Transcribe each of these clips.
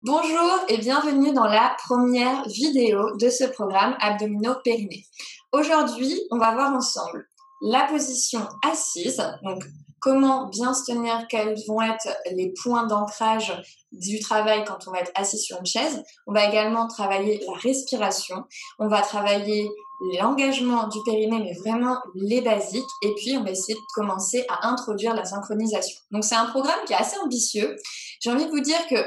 Bonjour et bienvenue dans la première vidéo de ce programme abdominaux-périnée. Aujourd'hui, on va voir ensemble la position assise, donc comment bien se tenir, quels vont être les points d'ancrage du travail quand on va être assis sur une chaise. On va également travailler la respiration, on va travailler l'engagement du périnée, mais vraiment les basiques, et puis on va essayer de commencer à introduire la synchronisation. Donc c'est un programme qui est assez ambitieux. J'ai envie de vous dire que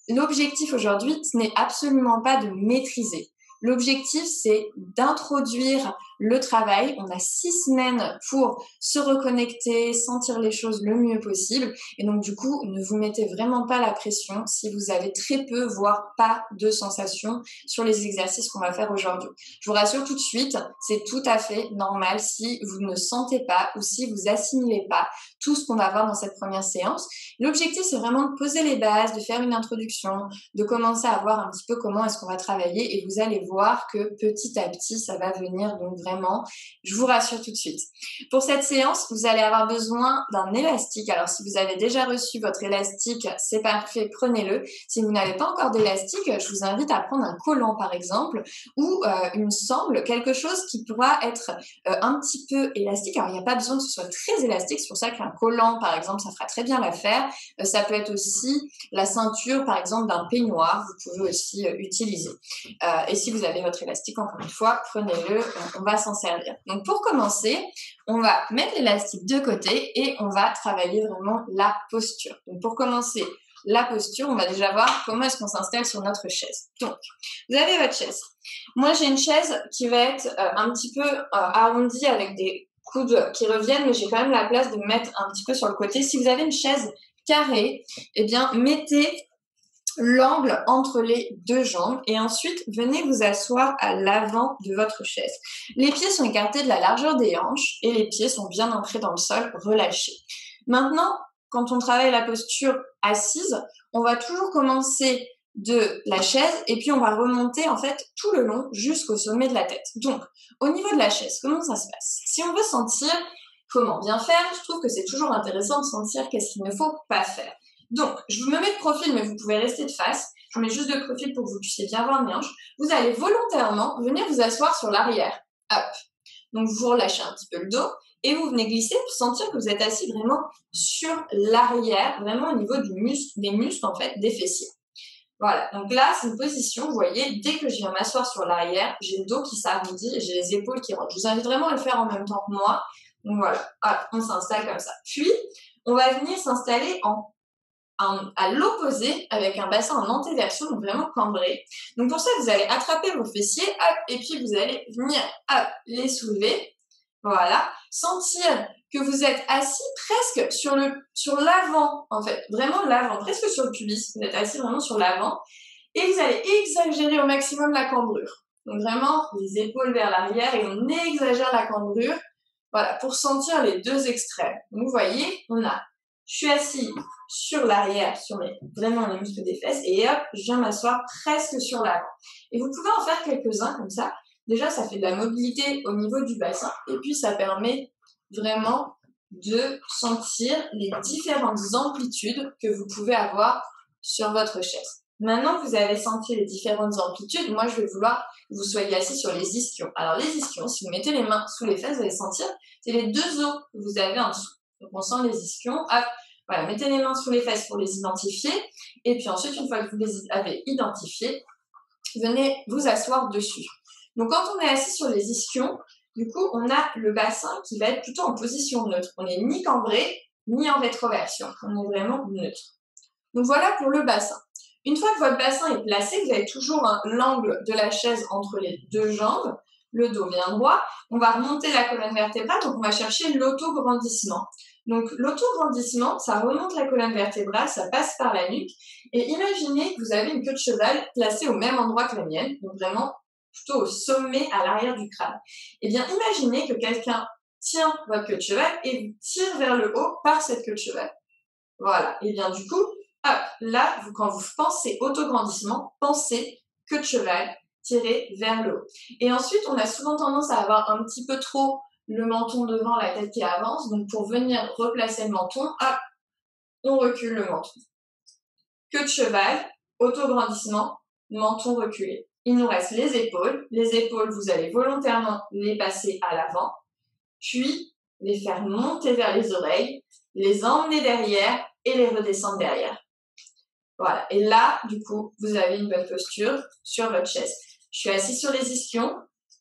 l'objectif aujourd'hui, ce n'est absolument pas de maîtriser. L'objectif, c'est d'introduire le travail. On a 6 semaines pour se reconnecter, sentir les choses le mieux possible. Et donc, du coup, ne vous mettez vraiment pas la pression si vous avez très peu, voire pas de sensations sur les exercices qu'on va faire aujourd'hui. Je vous rassure tout de suite, c'est tout à fait normal si vous ne sentez pas ou si vous assimilez pas tout ce qu'on va voir dans cette première séance. L'objectif, c'est vraiment de poser les bases, de faire une introduction, de commencer à voir un petit peu comment est-ce qu'on va travailler et vous allez voir que petit à petit, ça va venir. Donc vraiment, je vous rassure tout de suite. Pour cette séance, vous allez avoir besoin d'un élastique. Alors, si vous avez déjà reçu votre élastique, c'est parfait, prenez-le. Si vous n'avez pas encore d'élastique, je vous invite à prendre un collant, par exemple, ou une sangle, quelque chose qui pourra être un petit peu élastique. Alors, il n'y a pas besoin que ce soit très élastique. C'est pour ça qu'un collant, par exemple, ça fera très bien l'affaire. Ça peut être aussi la ceinture, par exemple, d'un peignoir. Vous pouvez aussi utiliser. Et si vous avez votre élastique, encore une fois, prenez-le, on va s'en servir. Donc, pour commencer, on va mettre l'élastique de côté et on va travailler vraiment la posture. Donc, pour commencer la posture, on va déjà voir comment est-ce qu'on s'installe sur notre chaise. Donc, vous avez votre chaise. Moi, j'ai une chaise qui va être un petit peu arrondie avec des coudes qui reviennent, mais j'ai quand même la place de me mettre un petit peu sur le côté. Si vous avez une chaise carrée, eh bien, mettez l'angle entre les deux jambes et ensuite venez vous asseoir à l'avant de votre chaise. Les pieds sont écartés de la largeur des hanches et les pieds sont bien ancrés dans le sol, relâchés. Maintenant, quand on travaille la posture assise, on va toujours commencer de la chaise et puis on va remonter en fait tout le long jusqu'au sommet de la tête. Donc, au niveau de la chaise, comment ça se passe? Si on veut sentir comment bien faire, je trouve que c'est toujours intéressant de sentir qu'est-ce qu'il ne faut pas faire. Donc, je vous me mets de profil, mais vous pouvez rester de face. Je vous mets juste de profil pour que vous puissiez bien voir mes hanches. Vous allez volontairement venir vous asseoir sur l'arrière. Hop. Donc, vous relâchez un petit peu le dos et vous venez glisser pour sentir que vous êtes assis vraiment sur l'arrière, vraiment au niveau des muscles, en fait, des fessiers. Voilà. Donc là, c'est une position, vous voyez, dès que je viens m'asseoir sur l'arrière, j'ai le dos qui s'arrondit et j'ai les épaules qui rentrent. Je vous invite vraiment à le faire en même temps que moi. Donc voilà. Hop, on s'installe comme ça. Puis, on va venir s'installer à l'opposé avec un bassin en antéversion, donc vraiment cambré. Donc pour ça, vous allez attraper vos fessiers, hop, et puis vous allez venir, hop, les soulever. Voilà. Sentir que vous êtes assis presque sur l'avant, en fait. Vraiment l'avant, presque sur le pubis. Vous êtes assis vraiment sur l'avant. Et vous allez exagérer au maximum la cambrure. Donc vraiment, les épaules vers l'arrière et on exagère la cambrure. Voilà, pour sentir les deux extrêmes. Donc vous voyez, je suis assis sur l'arrière, vraiment les muscles des fesses, et hop, je viens m'asseoir presque sur l'avant. Et vous pouvez en faire quelques-uns comme ça. Déjà, ça fait de la mobilité au niveau du bassin, et puis ça permet vraiment de sentir les différentes amplitudes que vous pouvez avoir sur votre chaise. Maintenant que vous avez senti les différentes amplitudes, moi je vais vouloir que vous soyez assis sur les ischions. Alors les ischions, si vous mettez les mains sous les fesses, vous allez sentir, c'est les deux os que vous avez en dessous. Donc on sent les ischions, hop, voilà, mettez les mains sous les fesses pour les identifier, et puis ensuite, une fois que vous les avez identifiés, venez vous asseoir dessus. Donc quand on est assis sur les ischions, du coup, on a le bassin qui va être plutôt en position neutre. On n'est ni cambré, ni en rétroversion. On est vraiment neutre. Donc voilà pour le bassin. Une fois que votre bassin est placé, vous avez toujours l'angle de la chaise entre les deux jambes, le dos bien droit. On va remonter la colonne vertébrale, donc on va chercher l'autograndissement. Donc l'autograndissement, ça remonte la colonne vertébrale, ça passe par la nuque. Et imaginez que vous avez une queue de cheval placée au même endroit que la mienne, donc vraiment plutôt au sommet, à l'arrière du crâne. Eh bien, imaginez que quelqu'un tient votre queue de cheval et vous tire vers le haut par cette queue de cheval. Voilà. Et bien du coup, hop, là, quand vous pensez autograndissement, pensez queue de cheval tirée vers le haut. Et ensuite, on a souvent tendance à avoir un petit peu trop le menton devant, la tête qui avance. Donc pour venir replacer le menton, hop, on recule le menton. Queue de cheval, Autograndissement, menton reculé. Il nous reste les épaules. Les épaules, vous allez volontairement les passer à l'avant, puis les faire monter vers les oreilles, les emmener derrière et les redescendre derrière. Voilà. Et là, du coup, vous avez une bonne posture sur votre chaise. Je suis assise sur les ischions.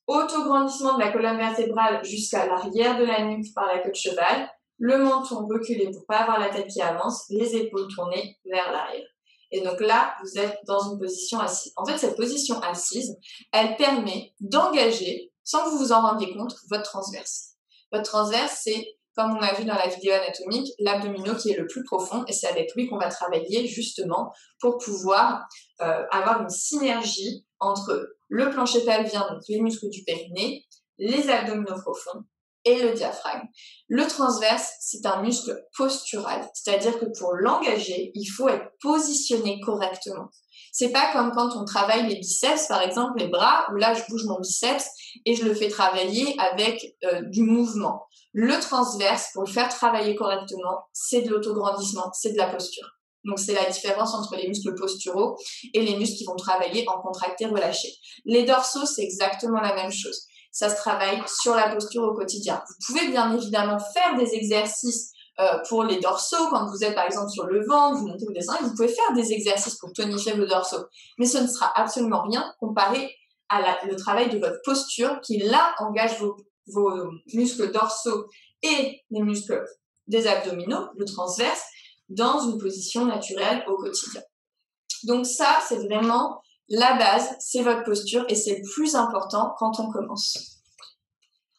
Autograndissement de la colonne vertébrale jusqu'à l'arrière de la nuque par la queue de cheval. Le menton reculé pour pas avoir la tête qui avance. Les épaules tournées vers l'arrière. Et donc là, vous êtes dans une position assise. En fait, cette position assise, elle permet d'engager, sans que vous vous en rendiez compte, votre transverse. Votre transverse, c'est, comme on a vu dans la vidéo anatomique, l'abdominaux qui est le plus profond, et c'est avec lui qu'on va travailler justement pour pouvoir avoir une synergie entre le plancher pelvien, donc les muscles du périnée, les abdominaux profonds et le diaphragme. Le transverse, c'est un muscle postural, c'est-à-dire que pour l'engager, il faut être positionné correctement. C'est pas comme quand on travaille les biceps, par exemple les bras, où là je bouge mon biceps et je le fais travailler avec du mouvement. Le transverse, pour le faire travailler correctement, c'est de l'autograndissement, c'est de la posture. Donc c'est la différence entre les muscles posturaux et les muscles qui vont travailler en contracté relâché. Les dorsaux, c'est exactement la même chose. Ça se travaille sur la posture au quotidien. Vous pouvez bien évidemment faire des exercices pour les dorsaux, quand vous êtes par exemple sur le ventre, vous montez, vous descendez, vous pouvez faire des exercices pour tonifier vos dorsaux. Mais ce ne sera absolument rien comparé à le travail de votre posture qui là engage vos muscles dorsaux et les muscles des abdominaux, le transverse, dans une position naturelle au quotidien. Donc ça, c'est vraiment la base, c'est votre posture et c'est le plus important quand on commence.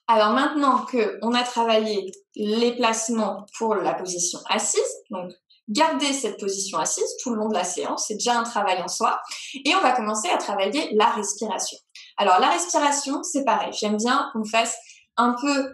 Alors maintenant qu'on a travaillé les placements pour la position assise, donc gardez cette position assise tout le long de la séance, c'est déjà un travail en soi, et on va commencer à travailler la respiration. Alors la respiration, c'est pareil, j'aime bien qu'on fasse un peu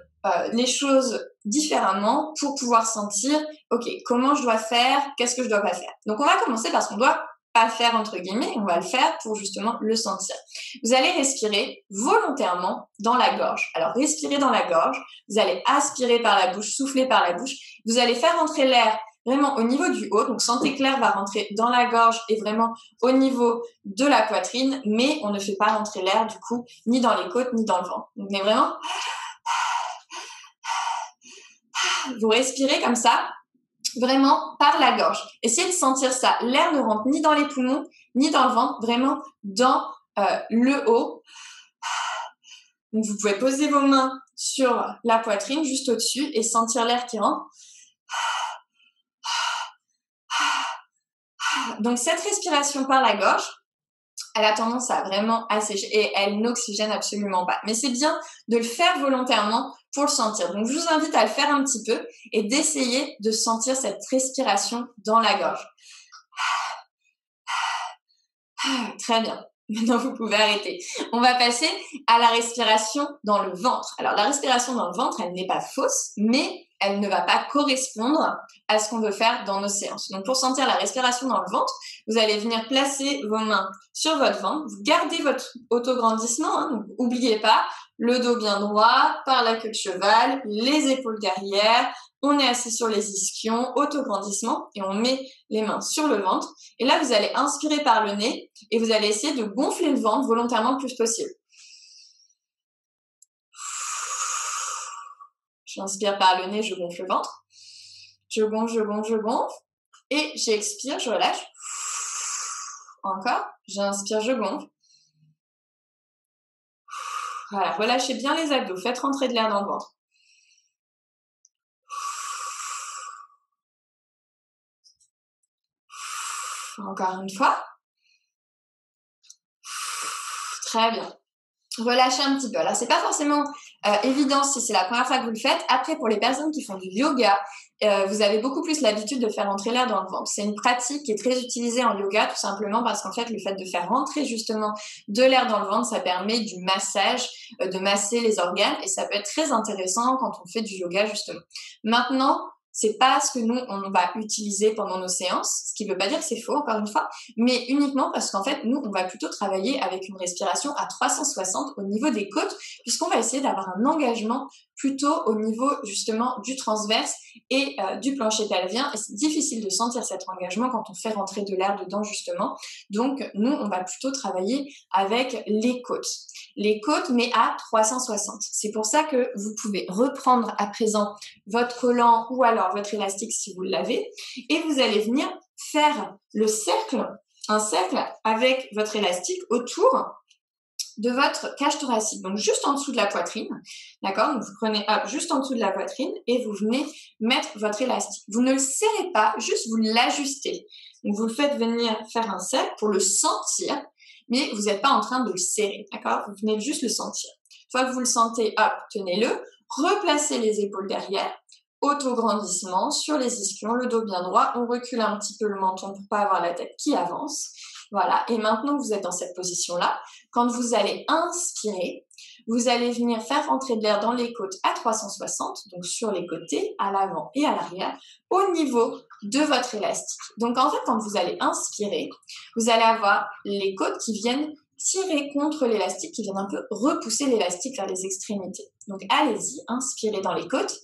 les choses différemment pour pouvoir sentir, ok, comment je dois faire, qu'est-ce que je dois pas faire. Donc on va commencer par ce qu'on doit pas faire entre guillemets, on va le faire pour justement le sentir. Vous allez respirer volontairement dans la gorge. Alors respirez dans la gorge, vous allez aspirer par la bouche, souffler par la bouche, vous allez faire rentrer l'air vraiment au niveau du haut, donc sentez que l'air va rentrer dans la gorge et vraiment au niveau de la poitrine, mais on ne fait pas rentrer l'air du coup ni dans les côtes ni dans le ventre. Donc mais vraiment, vous respirez comme ça, vraiment par la gorge. Essayez de sentir ça. L'air ne rentre ni dans les poumons, ni dans le ventre, vraiment dans le haut. Donc, vous pouvez poser vos mains sur la poitrine, juste au-dessus, et sentir l'air qui rentre. Donc, cette respiration par la gorge, elle a tendance à vraiment assécher et elle n'oxygène absolument pas. Mais c'est bien de le faire volontairement pour le sentir. Donc, je vous invite à le faire un petit peu et d'essayer de sentir cette respiration dans la gorge. Très bien. Maintenant, vous pouvez arrêter. On va passer à la respiration dans le ventre. Alors, la respiration dans le ventre, elle n'est pas fausse, mais elle ne va pas correspondre à ce qu'on veut faire dans nos séances. Donc, pour sentir la respiration dans le ventre, vous allez venir placer vos mains sur votre ventre. Vous gardez votre autograndissement, hein, donc n'oubliez pas, le dos bien droit, par la queue de cheval, les épaules derrière. On est assis sur les ischions, autograndissement, et on met les mains sur le ventre. Et là, vous allez inspirer par le nez et vous allez essayer de gonfler le ventre volontairement le plus possible. J'inspire par le nez, je gonfle le ventre. Je gonfle, je gonfle, je gonfle. Et j'expire, je relâche. Encore. J'inspire, je gonfle. Voilà, relâchez bien les abdos. Faites rentrer de l'air dans le ventre. Encore une fois. Très bien. Relâchez un petit peu. Alors, c'est pas forcément évident si c'est la première fois que vous le faites. Après, pour les personnes qui font du yoga, vous avez beaucoup plus l'habitude de faire rentrer l'air dans le ventre. C'est une pratique qui est très utilisée en yoga, tout simplement parce qu'en fait, le fait de faire rentrer justement de l'air dans le ventre, ça permet du massage, de masser les organes et ça peut être très intéressant quand on fait du yoga, justement. Maintenant, c'est pas ce que nous, on va utiliser pendant nos séances, ce qui veut pas dire que c'est faux, encore une fois, mais uniquement parce qu'en fait, nous, on va plutôt travailler avec une respiration à 360 au niveau des côtes, puisqu'on va essayer d'avoir un engagement plutôt au niveau, justement, du transverse et du plancher pelvien. Et c'est difficile de sentir cet engagement quand on fait rentrer de l'air dedans, justement. Donc, nous, on va plutôt travailler avec les côtes. Les côtes, mais à 360. C'est pour ça que vous pouvez reprendre à présent votre collant ou alors votre élastique si vous l'avez, et vous allez venir faire le cercle, un cercle avec votre élastique autour de votre cage thoracique, donc juste en dessous de la poitrine, d'accord? Donc vous prenez juste en dessous de la poitrine et vous venez mettre votre élastique. Vous ne le serrez pas, juste vous l'ajustez. Donc vous le faites venir faire un cercle pour le sentir, mais vous n'êtes pas en train de le serrer, d'accord? Vous venez juste le sentir. Une fois que vous le sentez, hop, tenez-le, replacez les épaules derrière, auto-grandissement sur les ischions, le dos bien droit, on recule un petit peu le menton pour pas avoir la tête qui avance. Voilà, et maintenant que vous êtes dans cette position-là, quand vous allez inspirer, vous allez venir faire rentrer de l'air dans les côtes à 360, donc sur les côtés, à l'avant et à l'arrière, au niveau de votre élastique. Donc en fait, quand vous allez inspirer, vous allez avoir les côtes qui viennent tirer contre l'élastique, qui viennent un peu repousser l'élastique vers les extrémités. Donc allez-y, inspirez dans les côtes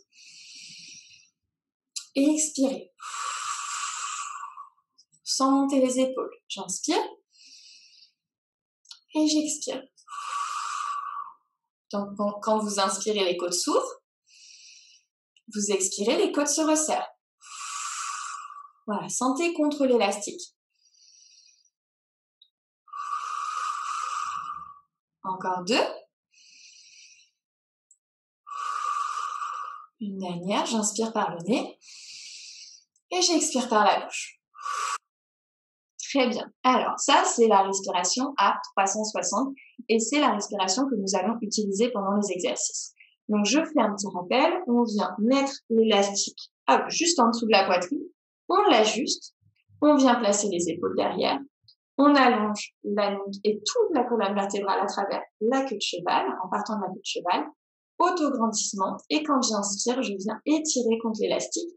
et expirez. Sans monter les épaules. J'inspire et j'expire. Donc, quand vous inspirez, les côtes s'ouvrent. Vous expirez, les côtes se resserrent. Voilà, sentez contre l'élastique. Encore 2. Une dernière, j'inspire par le nez et j'expire par la bouche. Très bien. Alors, ça, c'est la respiration à 360 et c'est la respiration que nous allons utiliser pendant les exercices. Donc, je fais un petit rappel. On vient mettre l'élastique juste en dessous de la poitrine. On l'ajuste. On vient placer les épaules derrière. On allonge la nuque et toute la colonne vertébrale à travers la queue de cheval, en partant de la queue de cheval. Auto-grandissement. Et quand j'inspire, je viens étirer contre l'élastique.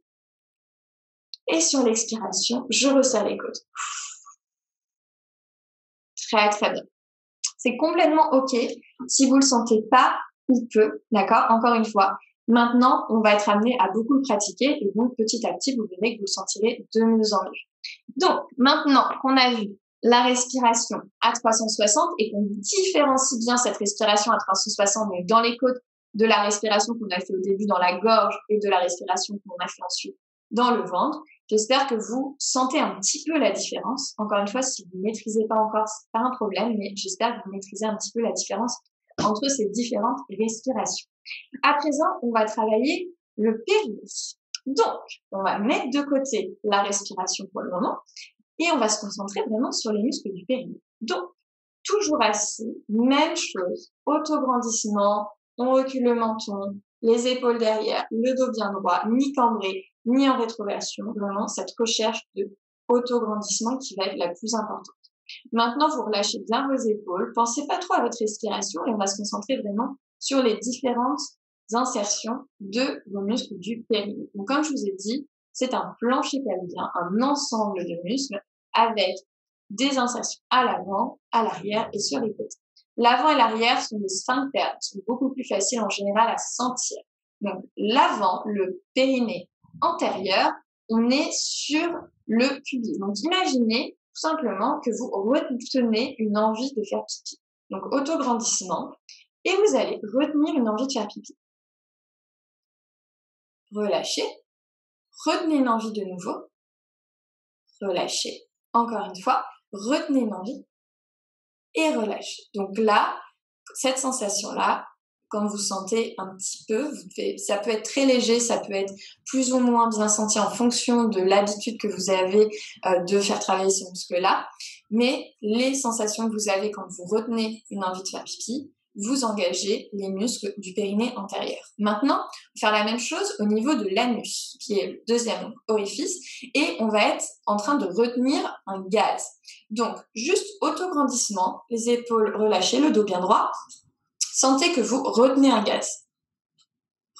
Et sur l'expiration, je resserre les côtes. Très, très bien. C'est complètement OK si vous le sentez pas ou peu, d'accord? Encore une fois, maintenant, on va être amené à beaucoup le pratiquer et donc petit à petit, vous verrez que vous le sentirez de mieux en mieux. Donc, maintenant qu'on a vu la respiration à 360 et qu'on différencie bien cette respiration à 360 donc dans les côtes de la respiration qu'on a fait au début dans la gorge et de la respiration qu'on a fait ensuite dans le ventre, j'espère que vous sentez un petit peu la différence. Encore une fois, si vous ne maîtrisez pas encore, c'est pas un problème, mais j'espère que vous maîtrisez un petit peu la différence entre ces différentes respirations. À présent, on va travailler le périnée. Donc, on va mettre de côté la respiration pour le moment et on va se concentrer vraiment sur les muscles du périnée. Donc, toujours assis, même chose, auto-grandissement, on recule le menton, les épaules derrière, le dos bien droit, ni cambré, ni en rétroversion, vraiment cette recherche de auto-grandissement qui va être la plus importante. Maintenant, vous relâchez bien vos épaules, pensez pas trop à votre respiration et on va se concentrer vraiment sur les différentes insertions de vos muscles du périnée. Donc, comme je vous ai dit, c'est un plancher pelvien, un ensemble de muscles avec des insertions à l'avant, à l'arrière et sur les côtés. L'avant et l'arrière sont des sphincters, qui sont beaucoup plus faciles en général à sentir. Donc, l'avant, le périnée antérieur, on est sur le pubis. Donc, imaginez tout simplement que vous retenez une envie de faire pipi. Donc, auto-grandissement. Et vous allez retenir une envie de faire pipi. Relâchez. Retenez une envie de nouveau. Relâchez. Encore une fois, retenez une envie et relâchez. Donc là, cette sensation-là, quand vous sentez un petit peu, ça peut être très léger, ça peut être plus ou moins bien senti en fonction de l'habitude que vous avez de faire travailler ce muscle-là. Mais les sensations que vous avez quand vous retenez une envie de faire pipi, vous engagez les muscles du périnée antérieur. Maintenant, on va faire la même chose au niveau de l'anus, qui est le deuxième orifice, et on va être en train de retenir un gaz. Donc, juste auto-grandissement, les épaules relâchées, le dos bien droit. Sentez que vous retenez un gaz.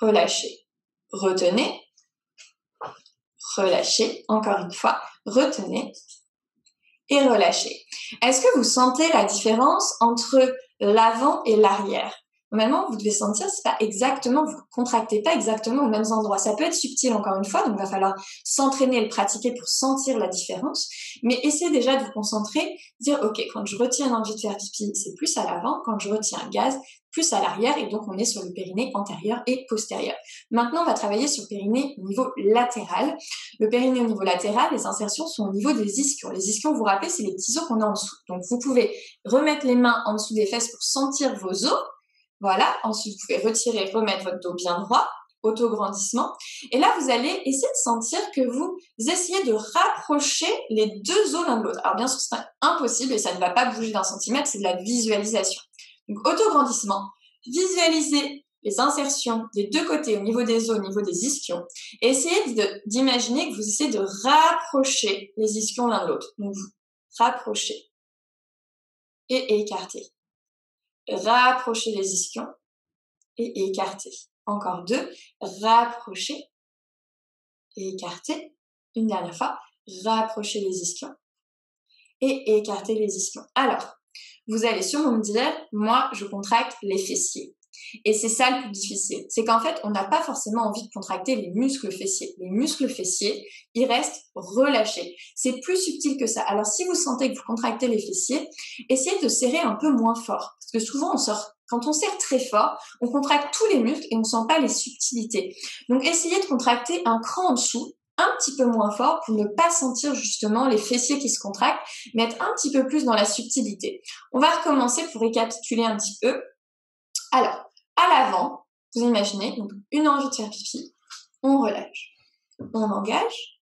Relâchez. Retenez. relâchez, encore une fois, retenez et relâchez. Est-ce que vous sentez la différence entre l'avant et l'arrière? Normalement, vous devez sentir, c'est pas exactement, vous contractez pas exactement aux mêmes endroits. Ça peut être subtil encore une fois, donc il va falloir s'entraîner et le pratiquer pour sentir la différence. Mais essayez déjà de vous concentrer, dire ok, quand je retiens une envie de faire pipi, c'est plus à l'avant, quand je retiens un gaz, plus à l'arrière, et donc on est sur le périnée antérieur et postérieur. Maintenant, on va travailler sur le périnée au niveau latéral. Le périnée au niveau latéral, les insertions sont au niveau des ischions. Les ischions, vous vous rappelez, c'est les petits os qu'on a en dessous. Donc vous pouvez remettre les mains en dessous des fesses pour sentir vos os. Voilà, ensuite vous pouvez retirer, remettre votre dos bien droit, auto-grandissement. Et là, vous allez essayer de sentir que vous essayez de rapprocher les deux os l'un de l'autre. Alors bien sûr, c'est impossible et ça ne va pas bouger d'un centimètre, c'est de la visualisation. Donc auto-grandissement, visualisez les insertions des deux côtés au niveau des os, au niveau des ischions. Et essayez d'imaginer que vous essayez de rapprocher les ischions l'un de l'autre. Donc vous rapprochez et écartez. Rapprochez les ischions et écartez. Encore 2, rapprochez et écartez. Une dernière fois, rapprochez les ischions et écartez les ischions. Alors, vous allez sûrement me dire, moi, je contracte les fessiers. Et c'est ça le plus difficile. C'est qu'en fait, on n'a pas forcément envie de contracter les muscles fessiers. Les muscles fessiers, ils restent relâchés. C'est plus subtil que ça. Alors, si vous sentez que vous contractez les fessiers, essayez de serrer un peu moins fort. Parce que souvent, quand on serre très fort, on contracte tous les muscles et on ne sent pas les subtilités. Donc, essayez de contracter un cran en dessous, un petit peu moins fort pour ne pas sentir justement les fessiers qui se contractent, mais être un petit peu plus dans la subtilité. On va recommencer pour récapituler un petit peu. Alors, à l'avant, vous imaginez, donc une envie de faire pipi, on relâche, on engage,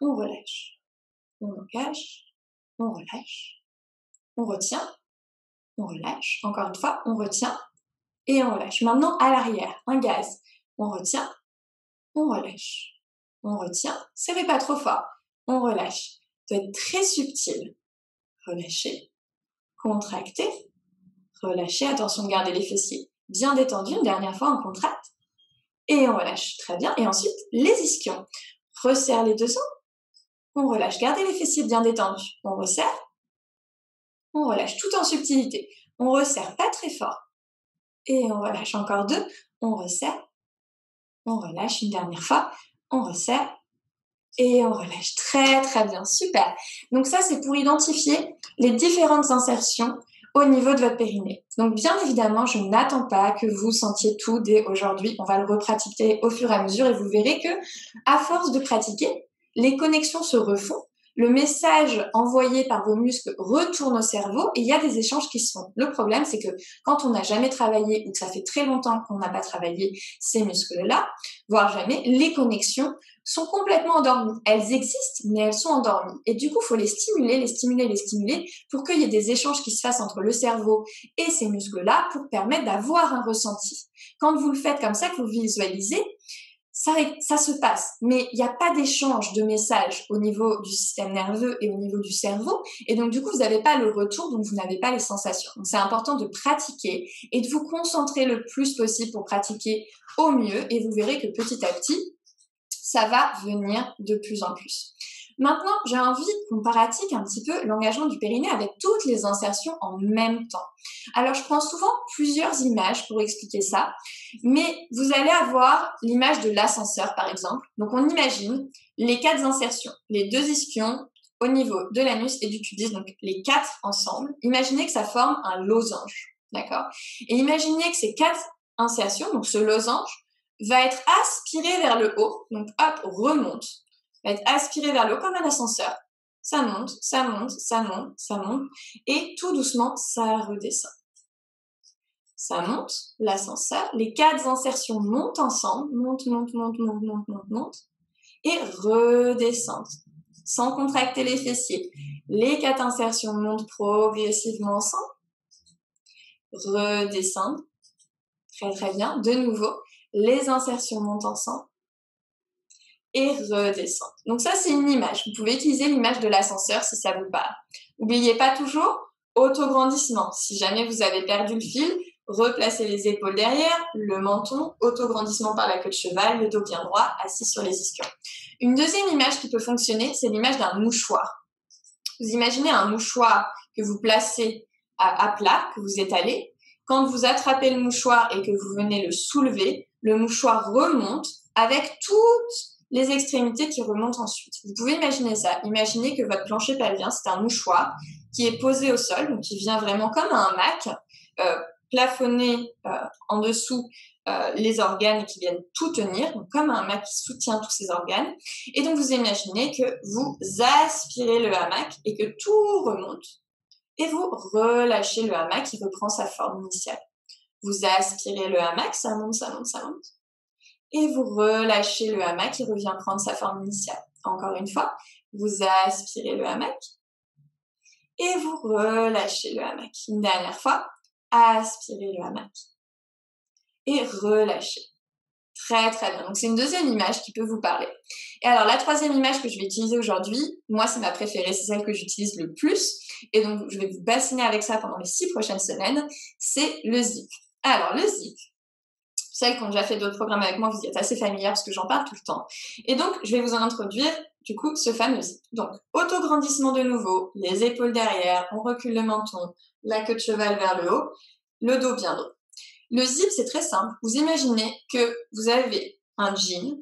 on relâche, on engage, on relâche, on retient, on relâche, encore une fois, on retient et on relâche. Maintenant, à l'arrière, un gaz, on retient, on relâche, on retient, serrez pas trop fort, on relâche, ça doit être très subtil, relâchez, contractez, relâchez, attention de garder les fessiers bien détendus, une dernière fois on contracte et on relâche, très bien, et ensuite les ischions, resserre les deux os, on relâche, gardez les fessiers bien détendus, on resserre, on relâche tout en subtilité, on resserre pas très fort et on relâche, encore 2, on resserre, on relâche une dernière fois, on resserre et on relâche, très très bien, super. Donc ça c'est pour identifier les différentes insertions au niveau de votre périnée. Donc bien évidemment, je n'attends pas que vous sentiez tout dès aujourd'hui. On va le repratiquer au fur et à mesure et vous verrez que, à force de pratiquer, les connexions se refont. Le message envoyé par vos muscles retourne au cerveau et il y a des échanges qui se font. Le problème, c'est que quand on n'a jamais travaillé ou que ça fait très longtemps qu'on n'a pas travaillé ces muscles-là, voire jamais, les connexions sont complètement endormies. Elles existent, mais elles sont endormies. Et du coup, il faut les stimuler pour qu'il y ait des échanges qui se fassent entre le cerveau et ces muscles-là pour permettre d'avoir un ressenti. Quand vous le faites comme ça, que vous visualisez, ça se passe, mais il n'y a pas d'échange de messages au niveau du système nerveux et au niveau du cerveau, et donc du coup vous n'avez pas le retour, donc vous n'avez pas les sensations. Donc c'est important de pratiquer et de vous concentrer le plus possible pour pratiquer au mieux, et vous verrez que petit à petit, ça va venir de plus en plus. Maintenant, j'ai envie qu'on pratique un petit peu l'engagement du périnée avec toutes les insertions en même temps. Alors, je prends souvent plusieurs images pour expliquer ça, mais vous allez avoir l'image de l'ascenseur, par exemple. Donc, on imagine les 4 insertions, les 2 ischions au niveau de l'anus et du pubis, donc les 4 ensemble. Imaginez que ça forme un losange, d'accord? Et imaginez que ces 4 insertions, donc ce losange, va être aspiré vers le haut, donc hop, remonte, va être aspiré vers le haut comme un ascenseur. Ça monte, ça monte, ça monte, ça monte, et tout doucement, ça redescend. Ça monte, l'ascenseur, les 4 insertions montent ensemble, montent, et redescendent, sans contracter les fessiers. Les 4 insertions montent progressivement ensemble, redescendent, très très bien, de nouveau, les insertions montent ensemble et redescendent. Donc ça, c'est une image. Vous pouvez utiliser l'image de l'ascenseur si ça vous parle. N'oubliez pas toujours, autograndissement. Si jamais vous avez perdu le fil, replacer les épaules derrière, le menton, auto-grandissement par la queue de cheval, le dos bien droit, assis sur les ischions. Une deuxième image qui peut fonctionner, c'est l'image d'un mouchoir. Vous imaginez un mouchoir que vous placez à plat, que vous étalez. Quand vous attrapez le mouchoir et que vous venez le soulever, le mouchoir remonte avec toutes les extrémités qui remontent ensuite. Vous pouvez imaginer ça. Imaginez que votre plancher pelvien, c'est un mouchoir qui est posé au sol, donc qui vient vraiment comme un hamac, plafonner en dessous les organes qui viennent tout tenir, donc comme un hamac qui soutient tous ces organes. Et donc vous imaginez que vous aspirez le hamac et que tout remonte, et vous relâchez le hamac qui reprend sa forme initiale. Vous aspirez le hamac, ça monte, ça monte, ça monte. Et vous relâchez le hamac qui revient prendre sa forme initiale. Encore une fois, vous aspirez le hamac et vous relâchez le hamac. Une dernière fois, aspirez le hamac et relâchez. Très très bien. Donc c'est une deuxième image qui peut vous parler. Et alors la troisième image que je vais utiliser aujourd'hui, moi c'est ma préférée, c'est celle que j'utilise le plus, et donc je vais vous bassiner avec ça pendant les 6 prochaines semaines, c'est le zip. Alors le zip, celles qui ont déjà fait d'autres programmes avec moi, vous y êtes assez familières parce que j'en parle tout le temps. Et donc, je vais vous en introduire, du coup, ce fameux zip. Donc, auto-grandissement de nouveau, les épaules derrière, on recule le menton, la queue de cheval vers le haut, le dos bien droit. Le zip, c'est très simple. Vous imaginez que vous avez un jean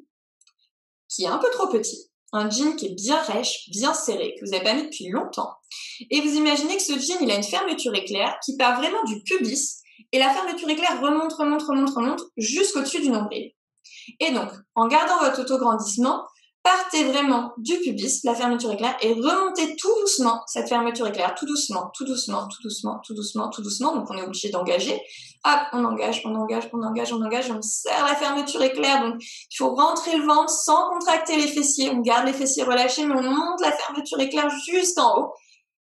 qui est un peu trop petit, un jean qui est bien rêche, bien serré, que vous n'avez pas mis depuis longtemps. Et vous imaginez que ce jean, il a une fermeture éclair qui part vraiment du pubis. Et la fermeture éclair remonte, remonte, remonte, remonte jusqu'au-dessus du nombril. Et donc, en gardant votre auto-grandissement, partez vraiment du pubis, la fermeture éclair, et remontez tout doucement cette fermeture éclair, tout doucement, tout doucement, tout doucement, tout doucement, tout doucement. Donc, on est obligé d'engager. Hop, on engage, on engage, on engage, on engage, on serre la fermeture éclair. Donc, il faut rentrer le ventre sans contracter les fessiers. On garde les fessiers relâchés, mais on monte la fermeture éclair jusqu'en haut.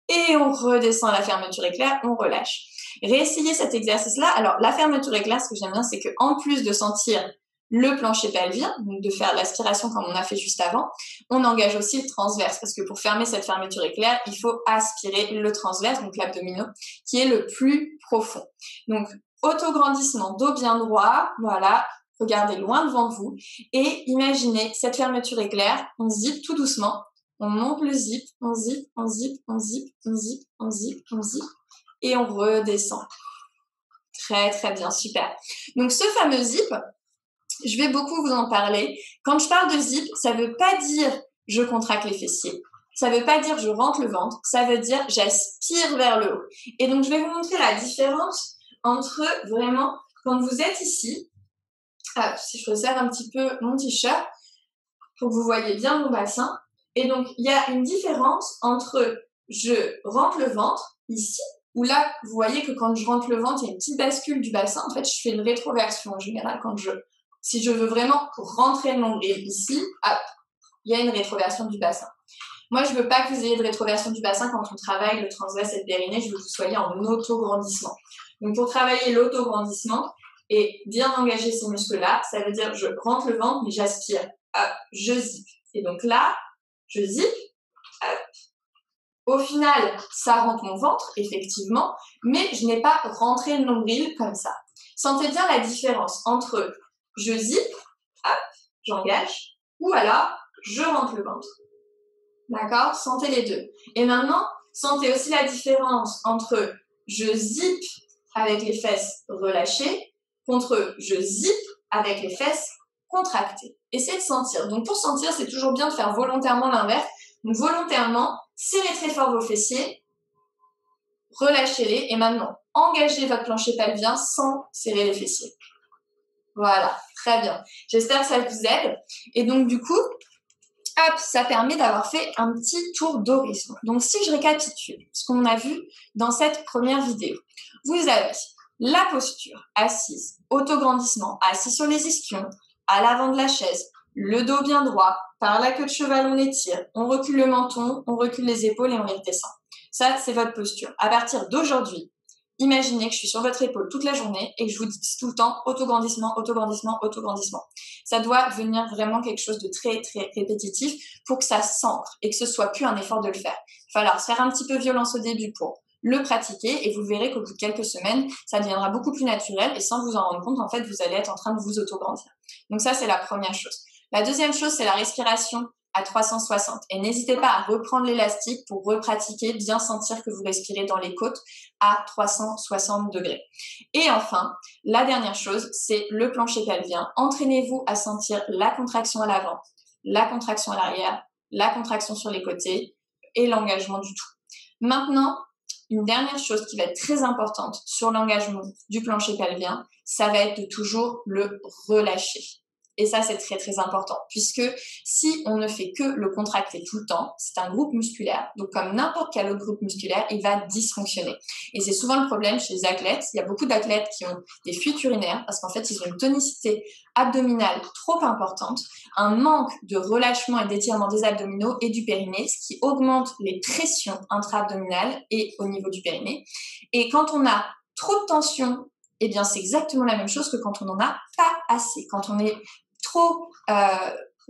Et on redescend la fermeture éclair, on relâche. Réessayez cet exercice-là. Alors, la fermeture éclair, ce que j'aime bien, c'est qu'en plus de sentir le plancher pelvien, donc de faire l'aspiration comme on a fait juste avant, on engage aussi le transverse, parce que pour fermer cette fermeture éclair, il faut aspirer le transverse, donc l'abdominaux, qui est le plus profond. Donc, auto-grandissement, dos bien droit, voilà, regardez loin devant vous, et imaginez cette fermeture éclair, on zip tout doucement, on monte le zip, on zip, on zip, on zip, on zip, on zip, on zip, et on redescend. Très, très bien, super. Donc, ce fameux zip, je vais beaucoup vous en parler. Quand je parle de zip, ça veut pas dire je contracte les fessiers. Ça veut pas dire je rentre le ventre. Ça veut dire j'aspire vers le haut. Et donc, je vais vous montrer la différence entre vraiment, quand vous êtes ici, si je resserre un petit peu mon t-shirt, pour que vous voyez bien mon bassin. Et donc, il y a une différence entre je rentre le ventre, ici, où là, vous voyez que quand je rentre le ventre, il y a une petite bascule du bassin. En fait, je fais une rétroversion en général si je veux vraiment rentrer le nombril ici, hop, il y a une rétroversion du bassin. Moi, je veux pas que vous ayez de rétroversion du bassin quand on travaille le transverse et le périnée, je veux que vous soyez en auto-grandissement. Donc, pour travailler l'auto-grandissement et bien engager ces muscles-là, ça veut dire je rentre le ventre, mais j'aspire. Hop, je zip. Et donc là, je zip. Hop. Au final, ça rentre mon ventre, effectivement, mais je n'ai pas rentré le nombril comme ça. Sentez bien la différence entre je zip, hop, j'engage, ou alors je rentre le ventre. D'accord? Sentez les deux. Et maintenant, sentez aussi la différence entre je zip avec les fesses relâchées contre je zip avec les fesses contractées. Essayez de sentir. Donc pour sentir, c'est toujours bien de faire volontairement l'inverse. Donc volontairement, serrez très fort vos fessiers, relâchez-les et maintenant, engagez votre plancher pelvien sans serrer les fessiers. Voilà, très bien. J'espère que ça vous aide. Et donc du coup, hop, ça permet d'avoir fait un petit tour d'horizon. Donc si je récapitule ce qu'on a vu dans cette première vidéo, vous avez la posture assise, autograndissement, assis sur les ischions, à l'avant de la chaise, le dos bien droit, par la queue de cheval on étire, on recule le menton, on recule les épaules et on les redescend. Ça, c'est votre posture. À partir d'aujourd'hui, imaginez que je suis sur votre épaule toute la journée et que je vous dis tout le temps autograndissement, autograndissement, autograndissement. Ça doit devenir vraiment quelque chose de très, très répétitif pour que ça s'ancre et que ce soit plus un effort de le faire. Il va falloir se faire un petit peu violence au début pour le pratiquer et vous verrez qu'au bout de quelques semaines, ça deviendra beaucoup plus naturel et sans vous en rendre compte, en fait, vous allez être en train de vous auto-grandir. Donc ça, c'est la première chose. La deuxième chose, c'est la respiration à 360. Et n'hésitez pas à reprendre l'élastique pour repratiquer, bien sentir que vous respirez dans les côtes à 360 degrés. Et enfin, la dernière chose, c'est le plancher pelvien. Entraînez-vous à sentir la contraction à l'avant, la contraction à l'arrière, la contraction sur les côtés et l'engagement du tout. Maintenant, une dernière chose qui va être très importante sur l'engagement du plancher pelvien, ça va être de toujours le relâcher. Et ça, c'est très, très important, puisque si on ne fait que le contracter tout le temps, c'est un groupe musculaire. Donc, comme n'importe quel autre groupe musculaire, il va dysfonctionner. Et c'est souvent le problème chez les athlètes. Il y a beaucoup d'athlètes qui ont des fuites urinaires parce qu'en fait, ils ont une tonicité abdominale trop importante, un manque de relâchement et d'étirement des abdominaux et du périnée, ce qui augmente les pressions intra-abdominales et au niveau du périnée. Et quand on a trop de tension, eh bien, c'est exactement la même chose que quand on n'en a pas assez. Quand on est trop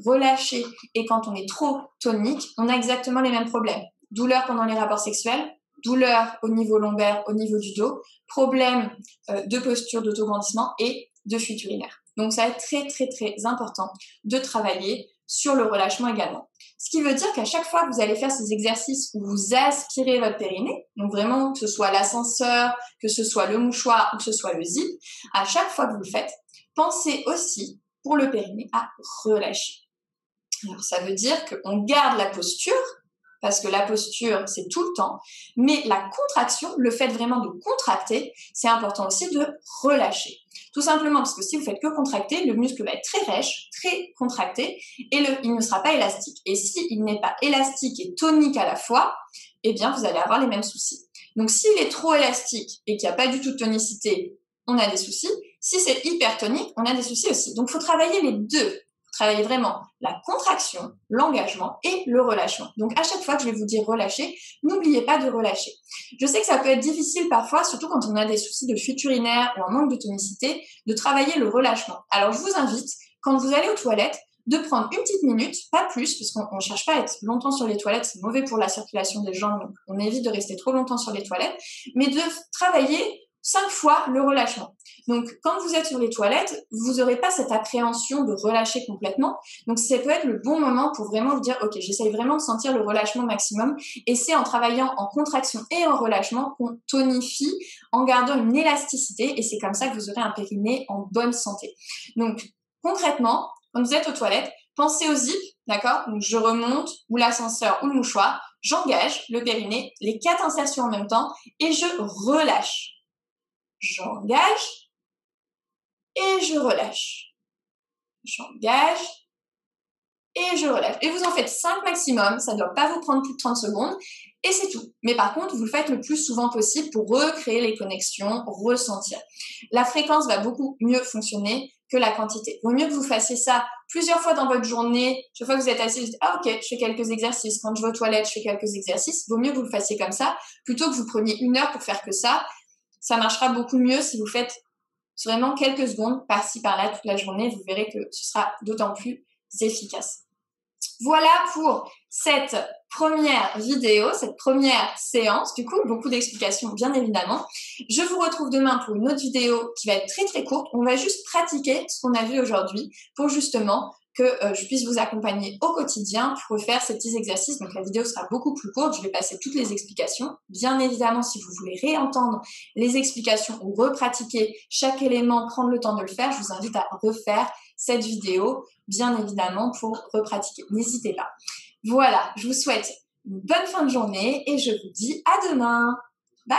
relâché et quand on est trop tonique, on a exactement les mêmes problèmes. Douleur pendant les rapports sexuels, douleur au niveau lombaire, au niveau du dos, problème de posture, d'autograndissement et de fuite urinaire. Donc, ça va être très, très, très important de travailler sur le relâchement également. Ce qui veut dire qu'à chaque fois que vous allez faire ces exercices où vous aspirez votre périnée, donc vraiment que ce soit l'ascenseur, que ce soit le mouchoir ou que ce soit le zip, à chaque fois que vous le faites, pensez aussi pour le périnée à relâcher. Alors, ça veut dire qu'on garde la posture, parce que la posture, c'est tout le temps, mais la contraction, le fait vraiment de contracter, c'est important aussi de relâcher. Tout simplement parce que si vous faites que contracter, le muscle va être très rêche, très contracté, et il ne sera pas élastique. Et s'il n'est pas élastique et tonique à la fois, eh bien, vous allez avoir les mêmes soucis. Donc, s'il est trop élastique et qu'il n'y a pas du tout de tonicité, on a des soucis. Si c'est hypertonique, on a des soucis aussi. Donc, il faut travailler les deux. Travailler vraiment la contraction, l'engagement et le relâchement. Donc, à chaque fois que je vais vous dire relâcher, n'oubliez pas de relâcher. Je sais que ça peut être difficile parfois, surtout quand on a des soucis de fuite urinaire ou un manque de tonicité, de travailler le relâchement. Alors, je vous invite, quand vous allez aux toilettes, de prendre une petite minute, pas plus, parce qu'on ne cherche pas à être longtemps sur les toilettes, c'est mauvais pour la circulation des jambes, donc on évite de rester trop longtemps sur les toilettes, mais de travailler 5 fois le relâchement. Donc, quand vous êtes sur les toilettes, vous n'aurez pas cette appréhension de relâcher complètement. Donc, ça peut être le bon moment pour vraiment vous dire, OK, j'essaye vraiment de sentir le relâchement maximum. Et c'est en travaillant en contraction et en relâchement qu'on tonifie en gardant une élasticité. Et c'est comme ça que vous aurez un périnée en bonne santé. Donc, concrètement, quand vous êtes aux toilettes, pensez au zip, d'accord? Donc, je remonte, ou l'ascenseur, ou le mouchoir. J'engage le périnée, les 4 insertions en même temps, et je relâche. J'engage et je relâche. J'engage et je relâche. Et vous en faites 5 maximum, ça ne doit pas vous prendre plus de 30 secondes et c'est tout. Mais par contre, vous le faites le plus souvent possible pour recréer les connexions, ressentir. La fréquence va beaucoup mieux fonctionner que la quantité. Vaut mieux que vous fassiez ça plusieurs fois dans votre journée. Chaque fois que vous êtes assis, vous dites « Ah ok, je fais quelques exercices. Quand je vais aux toilettes, je fais quelques exercices. » Vaut mieux que vous le fassiez comme ça, plutôt que vous preniez 1 heure pour faire que ça. Ça marchera beaucoup mieux si vous faites vraiment quelques secondes par-ci, par-là toute la journée. Vous verrez que ce sera d'autant plus efficace. Voilà pour cette première vidéo, cette première séance. Du coup, beaucoup d'explications, bien évidemment. Je vous retrouve demain pour une autre vidéo qui va être très, très courte. On va juste pratiquer ce qu'on a vu aujourd'hui pour justement que je puisse vous accompagner au quotidien pour faire ces petits exercices. Donc la vidéo sera beaucoup plus courte, je vais passer toutes les explications. Bien évidemment, si vous voulez réentendre les explications ou repratiquer chaque élément, prendre le temps de le faire, je vous invite à refaire cette vidéo, bien évidemment, pour repratiquer. N'hésitez pas. Voilà, je vous souhaite une bonne fin de journée et je vous dis à demain. Bye!